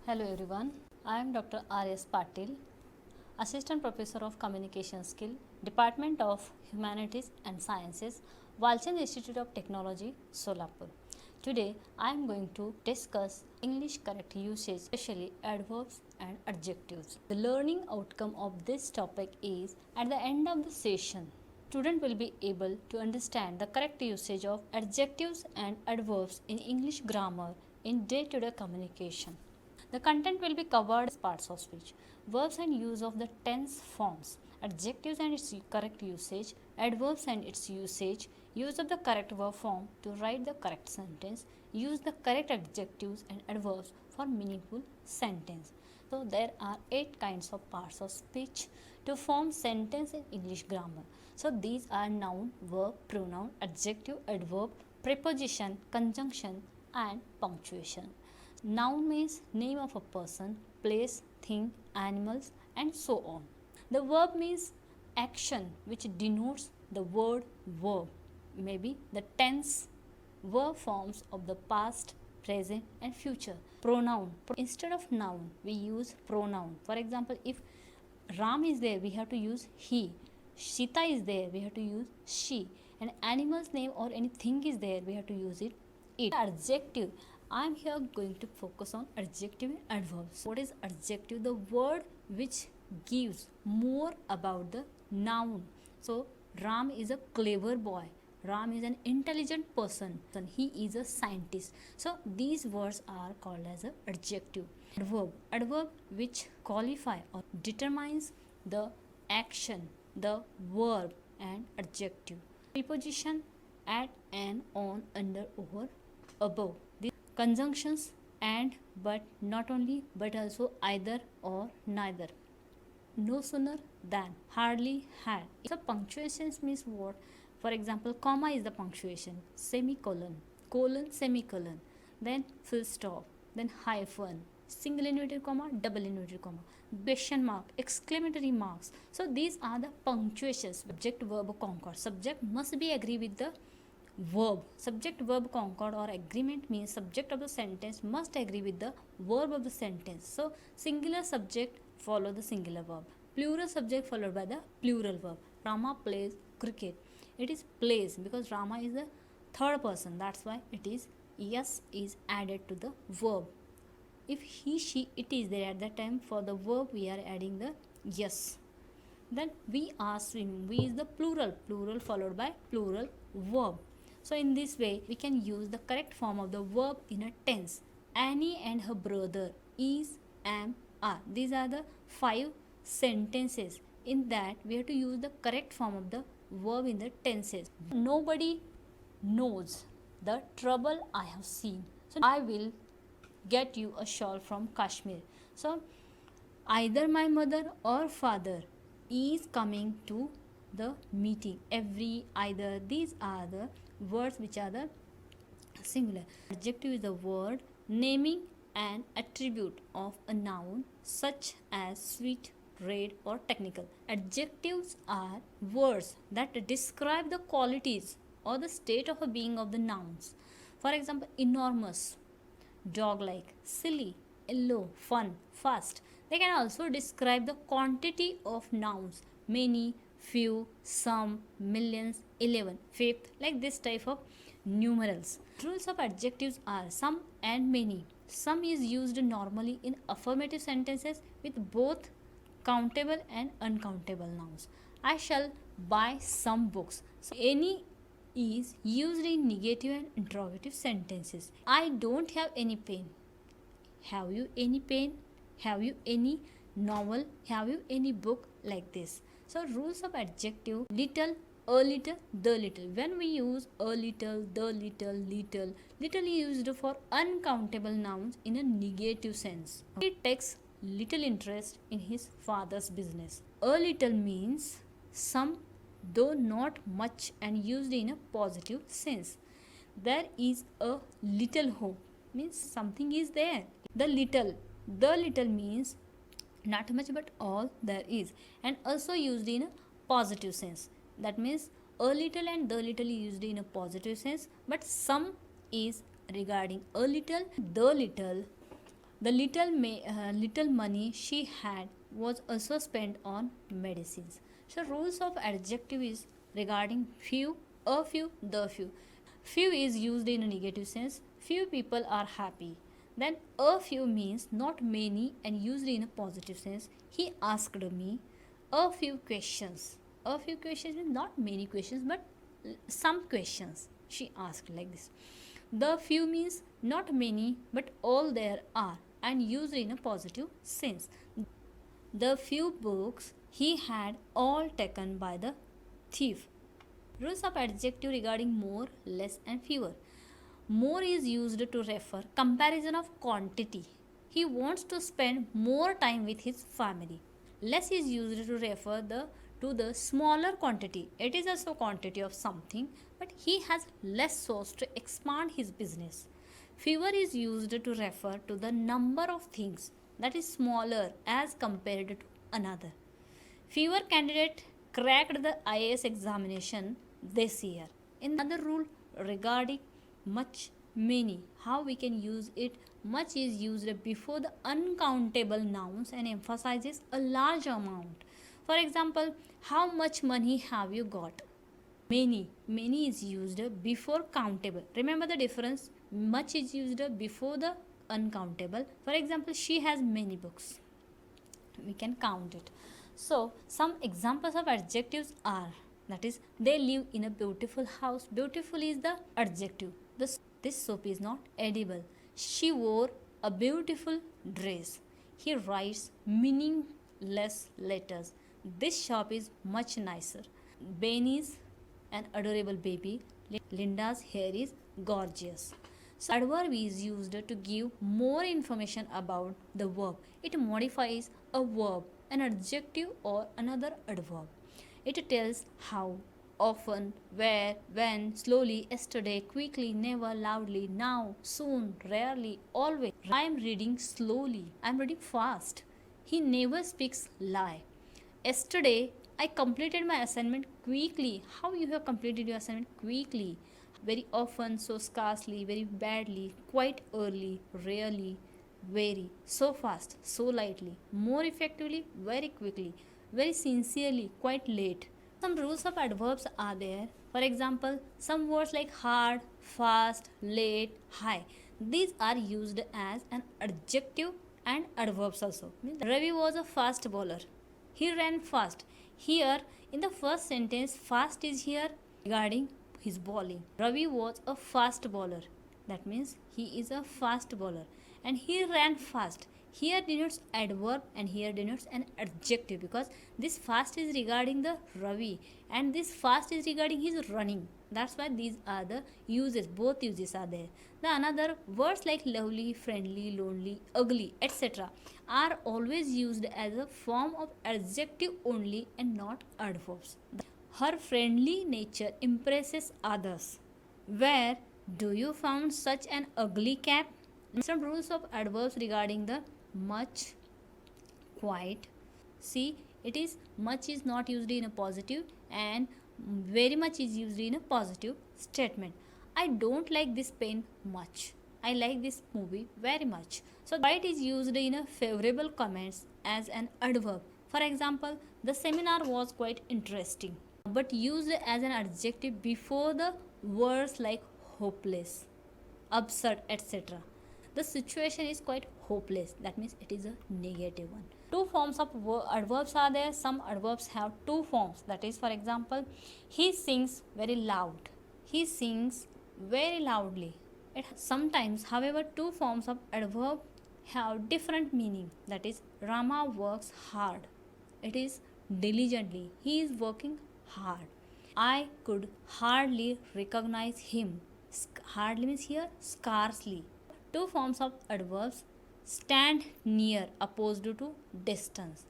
Hello everyone, I am Dr. S Patil, Assistant Professor of Communication Skill, Department of Humanities and Sciences, Walchand Institute of Technology, Solapur. Today I am going to discuss English correct usage, especially adverbs and adjectives. The learning outcome of this topic is at the end of the session, student will be able to understand the correct usage of adjectives and adverbs in English grammar in day-to-day communication. The content will be covered as parts of speech, verbs and use of the tense forms, adjectives and its correct usage, adverbs and its usage, use of the correct verb form to write the correct sentence, use the correct adjectives and adverbs for meaningful sentence. So there are 8 kinds of parts of speech to form sentence in English grammar. So these are noun, verb, pronoun, adjective, adverb, preposition, conjunction and punctuation. Noun means name of a person, place, thing, animals and so on. The verb means action which denotes the word verb, maybe the tense verb forms of the past, present and future. Pronoun, instead of noun we use pronoun. For example, if Ram is there we have to use he, Sita is there we have to use she, an animal's name or anything is there we have to use it. Adjective, I am here going to focus on adjective and adverbs. What is adjective? The word which gives more about the noun. So Ram is a clever boy, Ram is an intelligent person, and he is a scientist. So these words are called as an adjective. Adverb which qualify or determines the action, the verb and adjective. Preposition at, and, on, under, over, above. These conjunctions and, but, not only, but also either or neither. No sooner than, hardly, had. So punctuations means what? For example, comma is the punctuation, semicolon, colon, semicolon, then full stop, then hyphen, single inverted comma, double inverted comma, question mark, exclamatory marks. So these are the punctuations. Subject verb concord. Subject must be agree with the verb. Subject verb concord or agreement means subject of the sentence must agree with the verb of the sentence. So singular subject follow the singular verb, plural subject followed by the plural verb. Rama plays cricket. It is plays because Rama is the third person, that's why it is yes is added to the verb. If he, she, it is there at that time, for the verb we are adding the yes. Then we are swimming, we is the plural, plural followed by plural verb. So in this way we can use the correct form of the verb in a tense. Annie and her brother is, am, are. These are the 5 sentences. In that we have to use the correct form of the verb in the tenses. Nobody knows the trouble I have seen. So I will get you a shawl from Kashmir. So either my mother or father is coming to the meeting. Every, either, these are the words which are the singular. Adjective is the word naming an attribute of a noun such as sweet, red or technical. Adjectives are words that describe the qualities or the state of a being of the nouns. For example, enormous, dog-like, silly, yellow, fun, fast. They can also describe the quantity of nouns, many, few, some, millions, 11, fifth, like this type of numerals. Rules of adjectives are some and many. Some is used normally in affirmative sentences with both countable and uncountable nouns. I shall buy some books. So any is used in negative and interrogative sentences. I don't have any pen. Have you any pen? Have you any novel? Have you any book? Like this. So rules of adjective: little, a little, the little. When we use a little, the little, little, little is used for uncountable nouns in a negative sense. He takes little interest in his father's business. A little means some, though not much, and used in a positive sense. There is a little hope means something is there. The little means not much but all there is, and also used in a positive sense. That means a little and the little is used in a positive sense, but some is regarding a little, the little The little money she had was also spent on medicines. So rules of adjective is regarding few, a few, the few. Few is used in a negative sense. Few people are happy. Then a few means not many and used in a positive sense. He asked me a few questions. A few questions means not many questions but some questions she asked like this. The few means not many but all there are and used in a positive sense. The few books he had all taken by the thief. Rules of adjective regarding more, less and fewer. More is used to refer comparison of quantity. He wants to spend more time with his family. Less is used to refer to the smaller quantity. It is also quantity of something, but he has less source to expand his business. Fewer is used to refer to the number of things that is smaller as compared to another. Fewer candidates cracked the IAS examination this year. In another rule regarding much, many, how we can use it, much is used before the uncountable nouns and emphasizes a large amount. For example, how much money have you got? Many is used before countable. Remember the difference? Much is used before the uncountable. For example, she has many books. We can count it. So, some examples of adjectives are, that is, they live in a beautiful house. Beautiful is the adjective. This soap is not edible. She wore a beautiful dress. He writes meaningless letters. This shop is much nicer. Ben is an adorable baby. Linda's hair is gorgeous. So, adverb is used to give more information about the verb. It modifies a verb, an adjective or another adverb. It tells how, often, where, when, slowly, yesterday, quickly, never, loudly, now, soon, rarely, always. I am reading slowly. I am reading fast. He never speaks lie. Yesterday, I completed my assignment quickly. How you have completed your assignment quickly? Very often, so scarcely, very badly, quite early, rarely, very, so fast, so lightly, more effectively, very quickly, very sincerely, quite late. Some rules of adverbs are there. For example, some words like hard, fast, late, high. These are used as an adjective and adverbs also. Ravi was a fast bowler. He ran fast. Here, in the first sentence, fast is here regarding his bowling. Ravi was a fast bowler. That means he is a fast bowler. And he ran fast. Here denotes adverb and here denotes an adjective because this fast is regarding the Ravi and this fast is regarding his running. That's why these are the uses. Both uses are there. The another words like lovely, friendly, lonely, ugly, etc. are always used as a form of adjective only and not adverbs. Her friendly nature impresses others. Where do you found such an ugly cap? Some rules of adverbs regarding the much, quite. See, it is much is not used in a positive and very much is used in a positive statement. I don't like this pen much. I like this movie very much. So quite is used in a favorable comments as an adverb. For example, the seminar was quite interesting, but used as an adjective before the words like hopeless, absurd, etc. The situation is quite hopeless. That means it is a negative one. Two forms of adverbs are there. Some adverbs have two forms. That is, for example, he sings very loud. He sings very loudly. Sometimes, however, two forms of adverb have different meaning. That is, Rama works hard. It is diligently. He is working hard. I could hardly recognize him. Hardly means here scarcely. Two forms of adverbs stand near opposed to distance.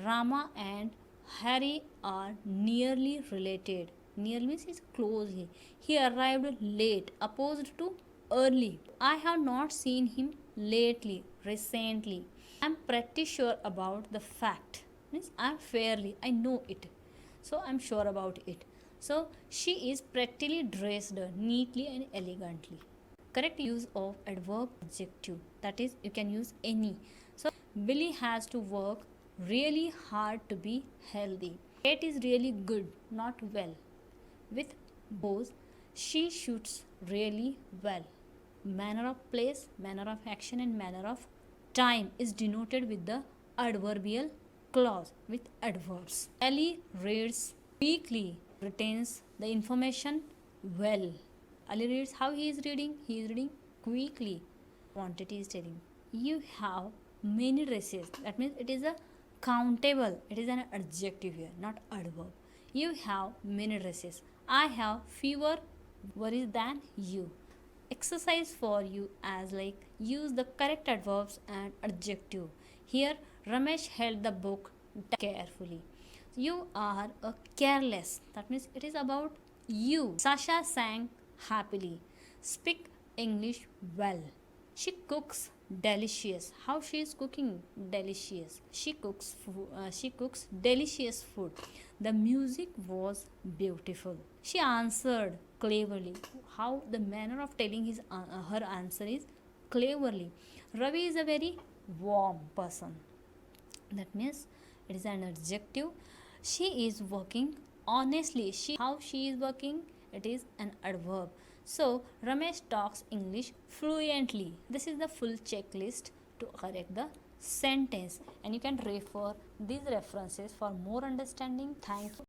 Rama and Harry are nearly related. Near means is closely. He arrived late opposed to early. I have not seen him lately, recently. I am pretty sure about the fact. Means I am fairly, I know it. So I am sure about it. So she is prettily dressed, neatly and elegantly. correct use of adverb adjective, that is you can use any. So Billy has to work really hard to be healthy. Kate is really good, not well. With bows, she shoots really well. Manner of place, manner of action and manner of time is denoted with the adverbial clause with adverbs. Ali reads quickly, retains the information well. Ali reads, how he is reading? He is reading quickly. Quantity is telling. You have many dresses. That means it is a countable. It is an adjective here, not adverb. You have many dresses. I have fewer worries than you. Exercise for you as like use the correct adverbs and adjective. Here Ramesh held the book carefully. You are a careless. That means it is about you. Sasha sang happily. Speak English well. She cooks delicious. How she is cooking? Delicious. She cooks delicious food. The music was beautiful. She answered cleverly. How the manner of telling her answer is cleverly. Ravi is a very warm person. That means it is an adjective. She is working honestly. How she is working? It is an adverb. So Ramesh talks English fluently. This is the full checklist to correct the sentence, and you can refer these references for more understanding. Thank you.